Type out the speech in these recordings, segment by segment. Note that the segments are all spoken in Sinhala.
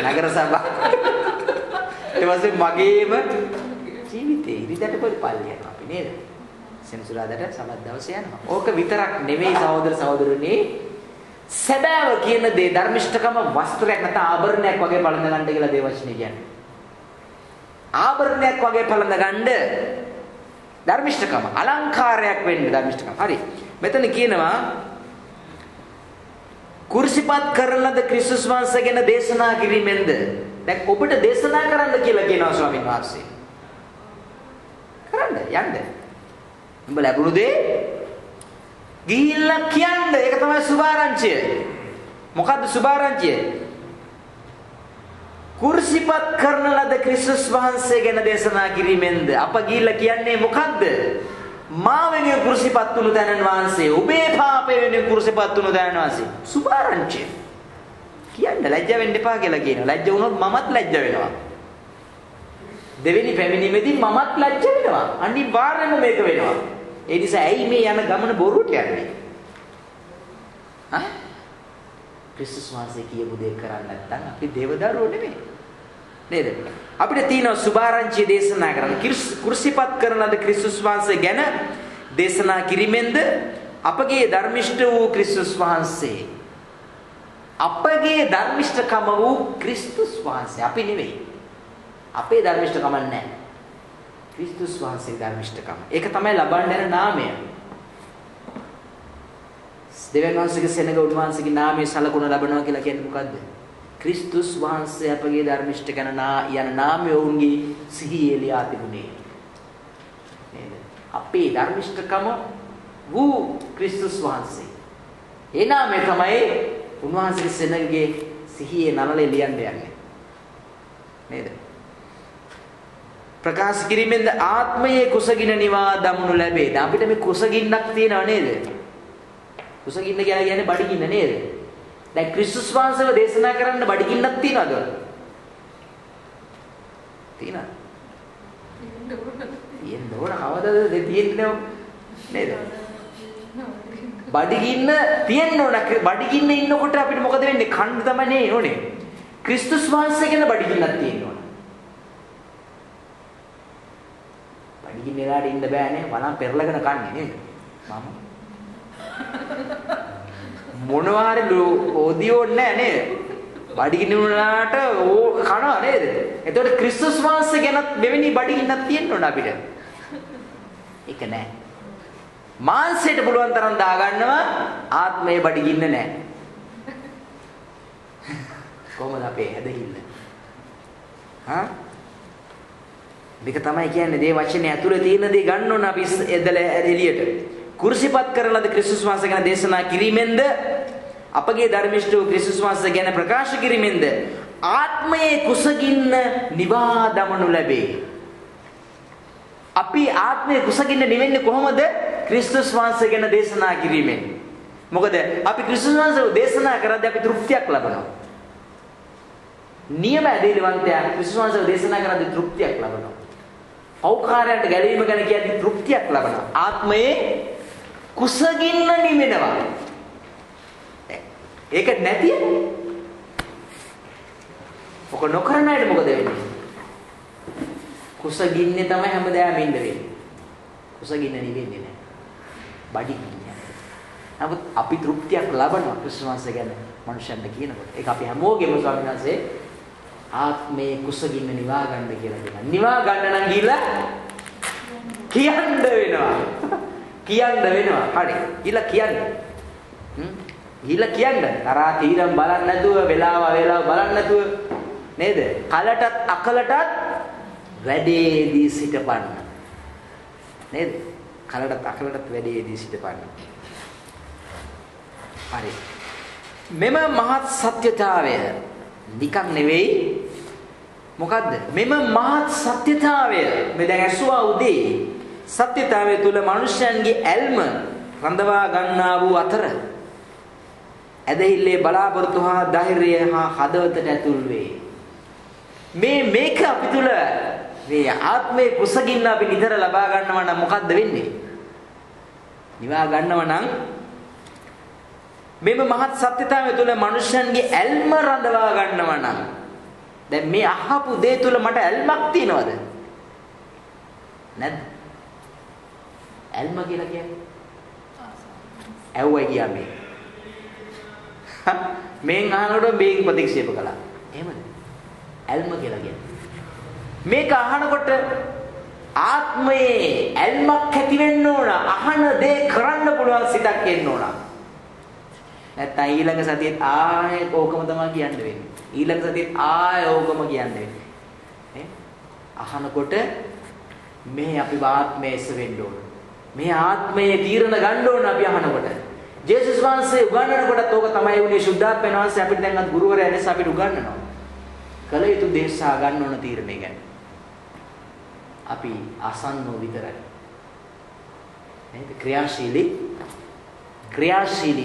නගර සභා. ඊට පස්සේ මගේම ජීවිතේ ඉරිදට පල්ලි යනවා අපි නේද? සෙනසුරාදාට සමත් දවසේ යනවා. ඕක විතරක් නෙමෙයි සහෝදර සහෝදරනි. සැබෑව කියන දේ ධර්මිෂ්ඨකම වස්ත්‍රයක් නැත්නම් ආභරණයක් වගේ පළඳ ගන්න කියලා දේවචනේ කියන්නේ. ආභරණයක් වගේ පළඳ ගන්න ධර්මිෂ්ඨකම අලංකාරයක් වෙන්න ධර්මිෂ්ඨකම. හරි. මෙතන කියනවා කුර්සිපත් කරන ලද ක්‍රිස්තුස් වහන්සේ ගැන දේශනා කිරීමෙන්ද. දැන් ඔබට දේශනා කරන්න කියලා කියනවා ස්වාමීන් වහන්සේ. කරන්න යන්න. උඹ ලැබුණු දේ ගිහිල්ලා කියන්න. ඒක තමයි සුභාරංචිය. මොකද්ද සුභාරංචිය? කුර්සිපත් කරන ලද ක්‍රිස්තුස් වහන්සේ ගැන දේශනා කිරීමෙන්ද අප ගිහිල්ලා කියන්නේ මොකද්ද? මා වෙනුවෙන් කුර්සිපත් වුණු දැනන් වහන්සේ, ඔබේ පාපේ වෙනුවෙන් කුර්සිපත් වුණු දැනන් වහන්සේ. සුභාරංචිය. කියන්න ලැජ්ජ වෙන්න එපා කියලා කියනවා. ලැජ්ජ වුණොත් මමත් ලැජ්ජ වෙනවා. දෙවෙනි පැමිණීමේදී මමත් ලැජ්ජ වෙනවා. අනිවාර්යයෙන්ම මේක වෙනවා. ඒ නිසා ඇයි මේ යන ගමන බොරුට යන්නේ? ක්‍රිස්තුස් වහන්සේ කියපු දේ කරන්නේ නැත්නම් අපි දේවදරුවෝ නෙමෙයි. නේද? අපිට තියෙන සුභාරංචිය දේශනා කරන්න. කුර්සිපත් කරන ලද ක්‍රිස්තුස් වහන්සේ ගැන දේශනා කිරීමෙන්ද අපගේ ධර්මිෂ්ඨ වූ ක්‍රිස්තුස් වහන්සේ. අපගේ ධර්මිෂ්ඨකම වූ ක්‍රිස්තුස් වහන්සේ අපි නෙවෙයි. අපේ ධර්මිෂ්ඨකම නැහැ. ක්‍රිස්තුස් වහන්සේගේ ධර්මිෂ්ඨකම. ඒක තමයි ලබන්න යන නාමය. දෙවියන් වහන්සේගේ සෙනඟ උන්වහන්සේගේ නාමයේ සලකුණ ලබනවා කියලා කියන්නේ මොකද්ද? ක්‍රිස්තුස් වහන්සේ අපගේ ධර්මිෂ්ඨ කරන යන නාමය වුන්ගේ සිහියේ ලියා තිබුණේ. නේද? අපේ ධර්මිෂ්ඨකම වූ ක්‍රිස්තුස් වහන්සේ. ඒ නාමය තමයි උන්වහන්සේගේ සෙනඟගේ සිහියේ නළලේ ලියන්න යන්නේ. නේද? ප්‍රකාශ කිරීමෙන්ද ආත්මයේ කුසගින නිවා දමනු ලැබේ. දැන් අපිට මේ කුසගින්නක් තියෙනව නේද? කුසගින්න කියලා කියන්නේ බඩගින්න නේද? දැන් ක්‍රිස්තුස් වහන්සේව දේශනා කරන්න බඩගින්නක් තියනවද? තියනවද? තියෙන්න ඕන කවදාද තියෙන්නේ නේද? බඩගින්න තියෙන්න ඕන. බඩගින්න ඉන්නකොට අපිට මොකද වෙන්නේ? කන්න තමයි නේ ඕනේ. ක්‍රිස්තුස් වහන්සේ ගැන බඩගින්නක් තියෙන්න ඕන. බඩගින්න වෙලාට ඉන්න බෑනේ. වනම් පෙරලගෙන කන්නේ නේද? මම මොනවා හරි ඕදියෝ නැහැ නේද? බඩගින්න වුණාට කනවා නේද? එතකොට ක්‍රිස්තුස් වහන්සේ ගැනත් මෙවැනි බඩගින්නක් තියෙන්න ඕන අපිට. ඒක නෑ. මාංශයට පුළුවන් තරම් දාගන්නවා ආත්මයේ බඩගින්න නෑ. කොහොමද අපේ හැදහිල්ල? මේක තමයි කියන්නේ දේ වචනේ ඇතුලේ තියෙන දේ ගන්න ඕන අපි එදලා එළියට. කුර්සිපත් කරන ලද ක්‍රිස්තුස් වහන්සේ ගැන දේශනා කිරීමෙන්ද අපගේ ධර්මිෂ්ඨ වූ ක්‍රිස්තුස් වහන්සේ ගැන ප්‍රකාශ කිරීමෙන්ද ආත්මයේ කුසගින්න නිවා දමනු ලැබේ. අපි ආත්මයේ කුසගින්න නිවෙන්නේ කොහොමද? ක්‍රිස්තුස් වහන්සේ ගැන දේශනා කිරීමෙන්. මොකද අපි ක්‍රිස්තුස් වහන්සේව දේශනා කරද්දී අපි තෘප්තියක් ලබනවා. නියම ඇදහිලිවන්තයා ක්‍රිස්තුස් වහන්සේව දේශනා කරද්දී තෘප්තියක් ලබනවා. පෞකාරයන්ට ගැලවීම ගැන කියද්දී තෘප්තියක් ලබනවා. ආත්මයේ කුසගින්න නිවෙනවා. ඒක නැතිනේ. ඔක නොකරන අයට මොකද වෙන්නේ? කුසගින්නේ තමයි හැමදාම ඉන්න වෙන්නේ. කුසගින්න නිවෙන්නේ නැහැ. බඩගින්න. නමුත් අපි තෘප්තියක් ලබනවා ක්‍රිස්තුස් වහන්සේ ගැන මනුෂ්‍යයන්ට කියනකොට. ඒක අපි හැමෝගෙම ස්වාමීන් වහන්සේ ආත්මේ කුසගින්න නිවා ගන්න කියලා කියනවා. නිවා ගන්න නම් ගිහිල්ලා කියන්න වෙනවා. කියන්න වෙනවා. හරි. ගිහිල්ලා කියන්න. ගිහිල්ලා කියන්න. තරහා තීරම් බලන්න නැතුව, වෙලාව බලන්න නැතුව නේද? කලටත් අකලටත් වැඩේදී සිටපන්න. නේද? කලටත් අකලටත් වැඩේදී සිටපන්න. හරි. මෙම මහත් සත්‍යතාවය නිකන් නෙවෙයි. මොකද්ද? මෙම මහත් සත්‍යතාවය මේ දැන් ඇසුවා උදේ සත්‍යතාවය තුල මනුෂ්‍යයන්ගේ ඇල්ම රඳවා ගන්නා වූ අතර ඇදහිල්ලේ බලාපොරොත්තු හා ධෛර්යය හා හදවතට ඇතුල් වේ. මේක අපි තුල මේ ආත්මයේ කුසගින්න අපි නිතර ලබා ගන්නවා නම් මොකද්ද වෙන්නේ? නිවා ගන්නවා නම් මෙම මහත් සත්‍යතාවය තුළ මනුෂ්‍යයන්ගේ ඇල්ම රඳවා ගන්නවා නම් දැන් මේ අහපු දේ තුල මට ඇල්මක් තියනවද? නැද්ද? ඇල්ම කියලා කියන්නේ ඇව්වයි කියා මේ. මේන් අහනකොට මේන් ප්‍රතික්ෂේප කළා. එහෙමද? ඇල්ම කියලා කියන්නේ. මේක අහනකොට ආත්මයේ ඇල්මක් ඇති වෙන්න ඕන. අහන දේ කරන්න පුළුවන් සිතක් එන්න ඕන. නැත්නම් ඊළඟ සතියේත් ආයෙත් ඕකම තමයි කියන්න වෙන්නේ. ඊළඟ සතියේත් ආයෙ ඕකම කියන්න වෙන්නේ. නේ? අහනකොට මේ අපි ආත්මයේස වෙන්න ඕන. මේ ආත්මයේ තීරණ ගන්න ඕන අපි අහනකොට. ජේසුස් වහන්සේ උගන්වනකොටත් ඕක තමයි උනේ. ශුද්ධාත්මයන් වහන්සේ අපිට දැන් අත් ගුරුවරයා නිසා අපිට උගන්වනවා. කල යුතු දේ සහ ගන්න ඕන තීරණය ගැන. අපි අසන්නෝ විතරයි. නේද? ක්‍රියාශීලී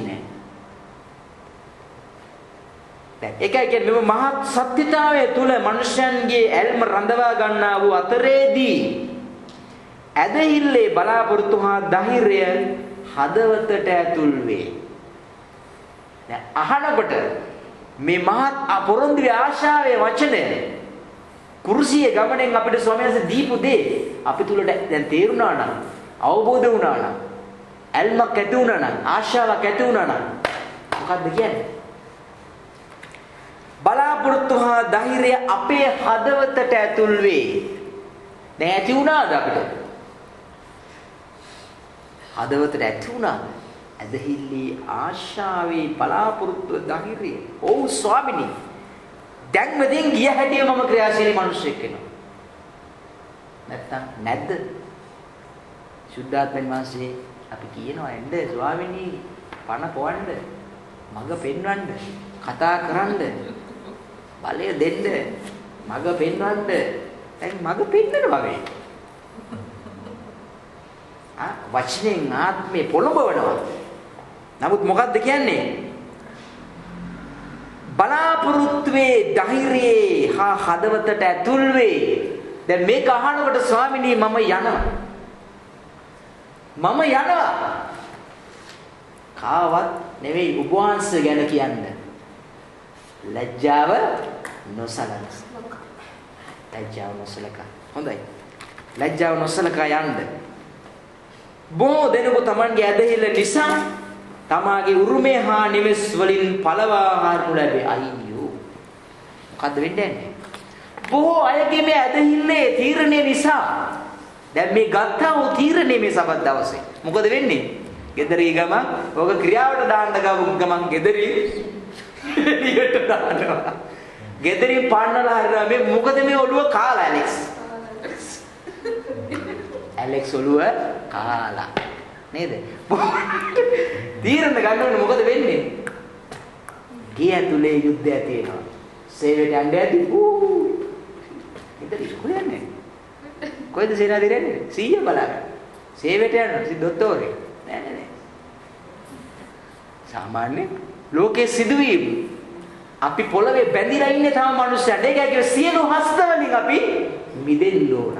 නෑ. දැන් ඒකයි කියන්නේ මේ මහත් සත්‍යතාවය තුල මනුෂ්‍යයන්ගේ ඇල්ම රඳවා ගන්නා වූ අතරේදී ඇදහිල්ලේ බලාපොරොත්තු හා ධෛර්යය හදවතට ඇතුල් වේ. දැන් අහනකොට මේ මහත් අපොරොන්දුවේ ආශාවේ වචනය කුරුසියේ ගමනෙන් අපිට ස්වාමීන් වහන්සේ දීපු දේ අපි තුලට දැන් තේරුණා නම් අවබෝධ වුණා නම් ඇල්මක් ඇති වුණා නම් ආශාවක් ඇති වුණා නම් මොකද්ද කියන්නේ? බලාපොරොත්තු හා ධෛර්යය අපේ හදවතට ඇතුල් වේ. දැන් ඇති වුණාද අපිට? හදවතට ඇති වුණා. ඇදහිල්ලේ ආශාවේ බලාපොරොත්තු ධෛර්යය. ඔව් ස්වාමිනී. දැන් මෙතෙන් ගිය හැටිය මම ක්‍රියාශීලී මිනිස්සෙක් වෙනවා. නැත්තම් නැද්ද? ශුද්ධාත්මයන් වහන්සේ අපි කියනවා එන්න ස්වාමිනී පණ පොවන්න, මඟ පෙන්වන්න, කතා කරන්න, බලය දෙන්න, මඟ පෙන්වන්න. දැන් මඟ පෙන්නනවා මේ. වචනෙන් ආත්මේ පොළඹවනවා. නමුත් මොකද්ද කියන්නේ? බලාපොරොත්තුවේ ධෛර්යයේ හා හදවතට ඇතුල් වේ. දැන් මේක අහනකොට ස්වාමිනී මම යනවා. මම යනවා. කාවත් නෙවෙයි ඔබ වහන්සේ ගැන කියන්න. ලැජ්ජාව නොසලන. ලැජ්ජාව නොසලකා. හොඳයි. ලැජ්ජාව නොසලකා යන්න. බොහෝ දෙනෙකු Tamanගේ ඇදහිල්ල නිසා තමාගේ උරුමය හා නිවෙස් වලින් පළවා හරිනු ලැබේ. අයියෝ. මොකද්ද වෙන්නේ? බොහෝ අයගේ මේ ඇදහිල්ලේ තීරණය නිසා දැන් මේ ගත්තා වූ තීරණය මේ සබත් දවසේ. මොකද වෙන්නේ? ගෙදරි ගම ඔක ක්‍රියාවට දාන්න ගමන් ගෙදරි එළියට දානවා. ගෙදරි පාන්නලා හරිනවා මේ මොකද මේ ඔළුව කාලා ඇලෙක්ස් ඔළුව කාලා නේද? තීරණ ගන්න ඕනේ මොකද වෙන්නේ? ගේ ඇතුලේ යුද්ධය තියෙනවා. සේවයට යන්න ඇති. ඉතින් ඉස්කෝලේ කොයිද සේනාධිපති යන්නේ? සීය බලන්න. සේවයට යනවා. සිද්ධොත්තෝරේ. නෑ. සාමාන්‍ය ලෝකයේ සිදුවීම් අපි පොළවේ බැඳිලා ඉන්නේ තම මිනිස්සුන්ට. ඒකයි කිව්වේ සියලු හස්ත වලින් අපි මිදෙන්න ඕන.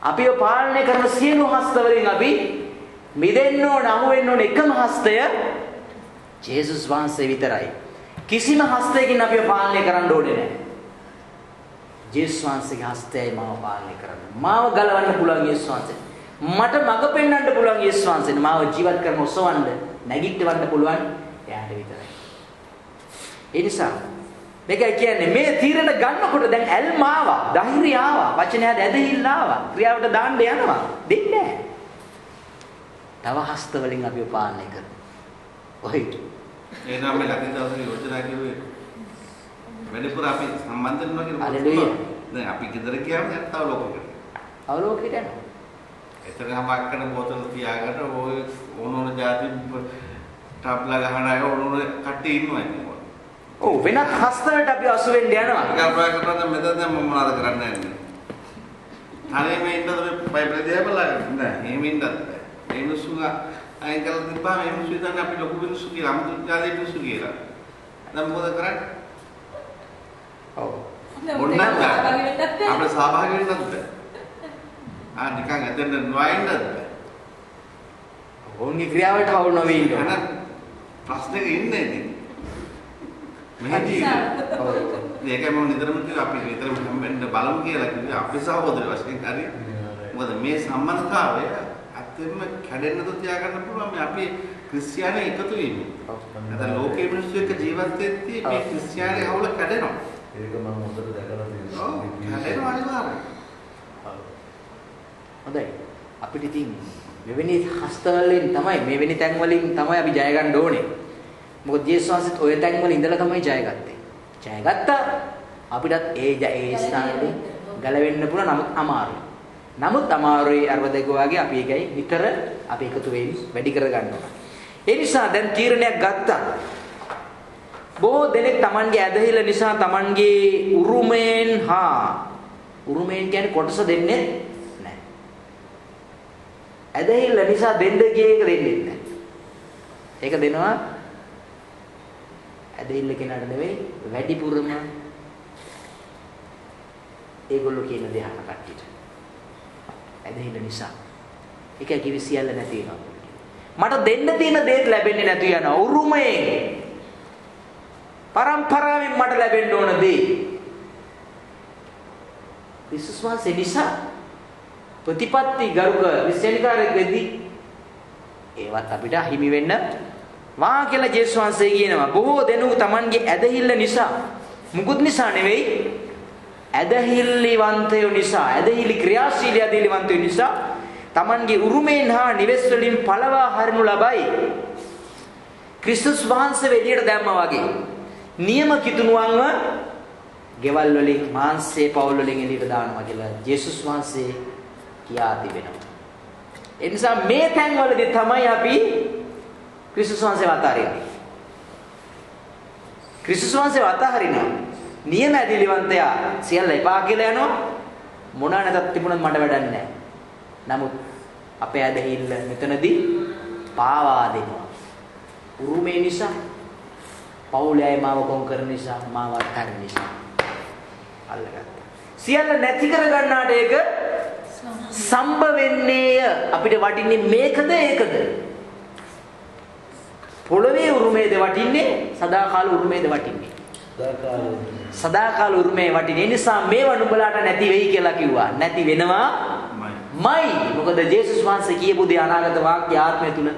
අපිව පාලනය කරන සියලු හස්ත වලින් අපි මිදෙන්න ඕන. අහු වෙන්න ඕන එකම හස්තය ජේසුස් වහන්සේ විතරයි. කිසිම හස්තයකින් අපිව පාලනය කරන්න ඕනේ නැහැ. ජේසුස් වහන්සේගේ හස්තයයි මාව පාලනය කරන්න. මාව ගලවන්න පුළුවන් යේසුස් වහන්සේ. මට මඟ පෙන්වන්න පුළුවන් යේසුස් වහන්සේ. මාව ජීවත් කරන ඔසවන්න, නැගිටවන්න පුළුවන් එයාට විතරයි. ඒ නිසා මේකයි කියන්නේ මේ තීරණ ගන්නකොට දැන් ඇල්ම ආවා, ධෛර්යය ආවා, වචනය ඇදහිල්ල ආවා, ක්‍රියාවට දාන්න යනවා. දෙන්නේ නැහැ. තව හස්ත වලින් අපිව පාලනය කරනවා. ඔයි. එනම් මේ ලකින් දවසේ යෝජනා කිව්වේ වැඩිපුර අපි සම්බන්ධ වෙනවා කියලා. හලෙලුයා. දැන් අපි ගෙදර ගියාම දැන් තව ලෝකෙකට. අවලෝකයට යනවා. එතනම අක්කන බෝතල තියාගෙන ඔය ඕනෝන જાති ටාප්ලා ගහන අය ඕනෝන කට්ටිය ඉන්නවා. ඔව් වෙනත් හස්ත වලට අපි අසු වෙන්න යනවා. ගල්පා කරනවා මෙතන දැන් මම මොනවද කරන්නේ නැහැ. හරිය මේ ඉන්නද මේ පයිප් එක දිහා බලන්න නෑ. එහෙම ඉන්නත් බෑ. මේ මිනිස්සු가 අයින් කරලා තිබ්බා මේ මිනිස්සු ඉතින් අපි ලොකු මිනිස්සු කියලා අමුතු ජාතිය මිනිස්සු කියලා. දැන් මොකද කරන්නේ? ඔව්. මොන්නත් අපේ සහභාගී වෙන්නත් බෑ. නිකන් ඇදෙන්න නොයින්නත් බෑ. ඕන්ගේ ක්‍රියාවට අවුල් නොවී ඉන්න. ප්‍රශ්නේ ඉන්නේ ඉතින්. මෙහෙදී ඒකයි මම නිතරම කිව්වා අපි නිතරම හම්බෙන්න බලමු කියලා කිව්වේ අපේ සහෝදර වශයෙන් හරි. මොකද මේ සම්බන්ධතාවය ඇත්තෙන්ම කැඩෙන්න තු තියාගන්න පුළුවන් මේ අපි ක්‍රිස්තියානි එකතු වීම. අද ලෝකයේ මිනිස්සු එක්ක ජීවත් වෙද්දී මේ ක්‍රිස්තියානි හවුල කැඩෙනවා. ඒක මම හොඳට දැකලා තියෙනවා. ඔව් කැඩෙනවා අනිවාර්යයෙන්. හොඳයි. අපිට ඉතින් මෙවැනි හස්තවලින් තමයි මෙවැනි තැන් වලින් තමයි අපි ජය ගන්න ඕනේ. මොකද ජේසුස් වහන්සේත් ඔය තැන් වල ඉඳලා තමයි ජය ගත්තේ. ජය ගත්තා. අපිටත් ඒ ස්ථානෙදී ගැලවෙන්න පුළුවන් නමුත් අමාරුයි. නමුත් අමාරුයි අරවදක වගේ අපි ඒකයි නිතර අපි එකතු වෙවි වැඩි කර ගන්නවා. ඒ නිසා දැන් තීරණයක් ගත්තා. බොහෝ දෙනෙක් Tamanගේ ඇදහිල්ල නිසා Tamanගේ උරුමයෙන් කියන්නේ කොටස දෙන්නේ නැහැ. ඇදහිල්ල නිසා දෙන්න ගියේ එක දෙන්නේ නැහැ. ඒක දෙනවා ඇදහිල්ල කෙනාට නෙවෙයි වැඩිපුරම ඒගොල්ලෝ කියන දේ අහන කට්ටියට. ඇදහිල්ල නිසා. ඒකයි කිවි සියල්ල නැති වෙනවා. මට දෙන්න තියෙන දේත් ලැබෙන්නේ නැතු යනවා. උරුමයෙන් පරම්පරාවෙන් මට ලැබෙන්න ඕන දේ. ක්‍රිස්තුස් වහන්සේ නිසා ප්‍රතිපත්ති ගරුක විශ්වවිද්‍යාලයක වෙද්දී ඒවත් අපිට හිමි වෙන්න වා කියලා ජේසුස් වහන්සේ කියනවා. බොහෝ දෙනෙකු Tamanගේ ඇදහිල්ල නිසා මුකුත් නිසා නෙවෙයි ඇදහිල්ලිවන්තයෝ නිසා ඇදහිලි ක්‍රියාශීලී ඇදහිලිවන්තයෝ නිසා Tamanගේ උරුමයෙන් හා නිවෙස් වලින් පළවා හරිනු ලබයි. ක්‍රිස්තුස් වහන්සේ එළියට දැම්මා වගේ නියම කිතුණුවන්ව ගෙවල් වලින් මාංශේ පවුල් වලින් එළියට දානවා කියලා ජේසුස් වහන්සේ කියා තිබෙනවා. ඒ නිසා මේ තැන්වලදී තමයි අපි ක්‍රිස්තුස් වහන්සේ වතාරින්නේ. ක්‍රිස්තුස් වහන්සේ වතාරිනවා. නියම ඇදහිලිවන්තයා සියල්ල එපා කියලා යනවා. මොනවා නැතත් තිබුණත් මට වැඩක් නැහැ. නමුත් අපේ ඇදහිල්ල මෙතනදී පාවා දෙනවා. උරුමේ නිසා පවුලේ අය මාව කොන් කරන නිසා මාව අත්හරින නිසා අල්ලගත්තා. සියල්ල නැති කර ගන්නාට ඒක සම්භවෙන්නේය. අපිට වටින්නේ මේකද ඒකද? පොළවේ උරුමේද වටින්නේ සදාකාල උරුමේද වටින්නේ? සදාකාල උරුමේ වටින්නේ. නිසා මේවා නුඹලාට නැති වෙයි කියලා කිව්වා. නැති වෙනවාමයි. මොකද ජේසුස් වහන්සේ කියපු දේ අනාගත වාක්‍ය ආත්මය තුල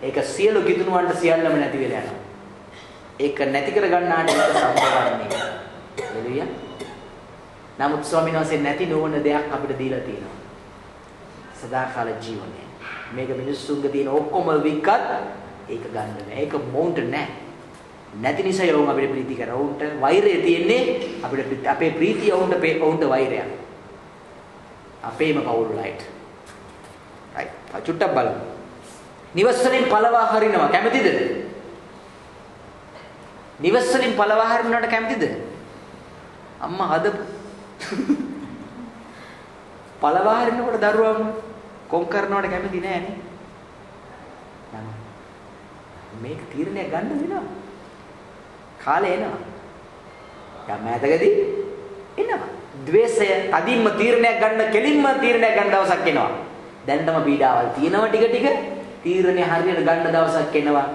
ඒක සියලු කිතුණුවන්ට සියල්ලම නැති වෙලා යනවා. ඒක නැති කර ගන්නාට ඒක සම්පූර්ණයි. හලෙලුයා. නමුත් ස්වාමීන් වහන්සේ නැති නොවන දෙයක් අපිට දීලා තියෙනවා. සදාකාල ජීවනය. මේක මිනිස්සුන්ගේ තියෙන ඔක්කොම විකත් ඒක ගන්න නෑ. ඒක මොවුන්ට නෑ. නැති නිසා යෝම අපිට ප්‍රීති කරා. උන්ට වෛරය තියෙන්නේ අපිට අපේ ප්‍රීතිය උන්ට වෛරයක්. අපේම පවුල් ලයිට්. රයිට්. චුට්ටක් බලමු. නිවස් වලින් පළවා හරිනවා කැමතිද? නිවස් වලින් පළවා හරිනවට කැමතිද? අම්මා හද පළවා හරිනකොට දරුවම කොම් කරනවට කැමති නෑ නේ. මේක තීරණයක් ගන්න වෙනවා. කාලේ එනවා. දැන් මෑතකදී එනවා. ද්වේෂය තදින්ම තීරණයක් ගන්න කෙලින්ම තීරණයක් ගන්න දවසක් එනවා. දැන්ටම පීඩාවල් තියෙනවා ටික ටික. තීරණය හරියට ගන්න දවසක් එනවා.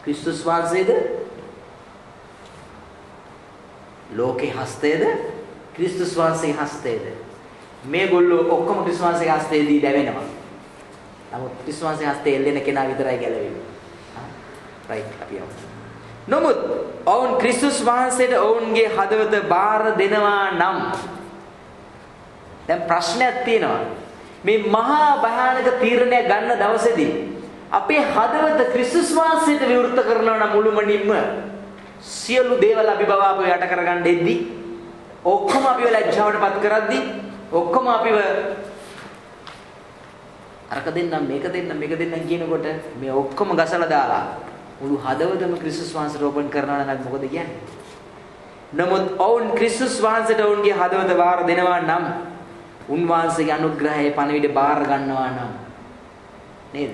ක්‍රිස්තුස් වහන්සේද? ලෝකේ හස්තයේද? ක්‍රිස්තුස් වහන්සේගේ හස්තයේද? මේගොල්ලෝ ඔක්කොම ක්‍රිස්තුස් වහන්සේගේ හස්තයේදී දැවෙනවා. නමුත් ක්‍රිස්තුස් වහන්සේගේ හස්තයේ එල්ලෙන කෙනා විතරයි ගැලවෙන්නේ. රයිට් අපි යමු. නමුත් ඔවුන් ක්‍රිස්තුස් වහන්සේට ඔවුන්ගේ හදවත බාර දෙනවා නම් දැන් ප්‍රශ්නයක් තියෙනවා. මේ මහා භයානක තීරණය ගන්න දවසේදී අපේ හදවත ක්‍රිස්තුස් වහන්සේට විවෘත කරනවා නම් මුළුමනින්ම සියලු දේවල් අපි බව අපව යට කරගන්න දෙද්දී ඔක්කොම අපිව ලැජ්ජාවටපත් කරද්දී ඔක්කොම අපිව අරක දෙන්නම් මේක දෙන්නම් කියනකොට මේ ඔක්කොම ගසලා දාලා මුළු හදවතම ක්‍රිස්තුස් වහන්සේට ඕපන් කරනවා නම් මොකද කියන්නේ? නමුත් ඔවුන් ක්‍රිස්තුස් වහන්සේට ඔවුන්ගේ හදවත බාර දෙනවා නම් උන්වහන්සේගේ අනුග්‍රහයේ පණිවිඩ බාර ගන්නවා නම් නේද?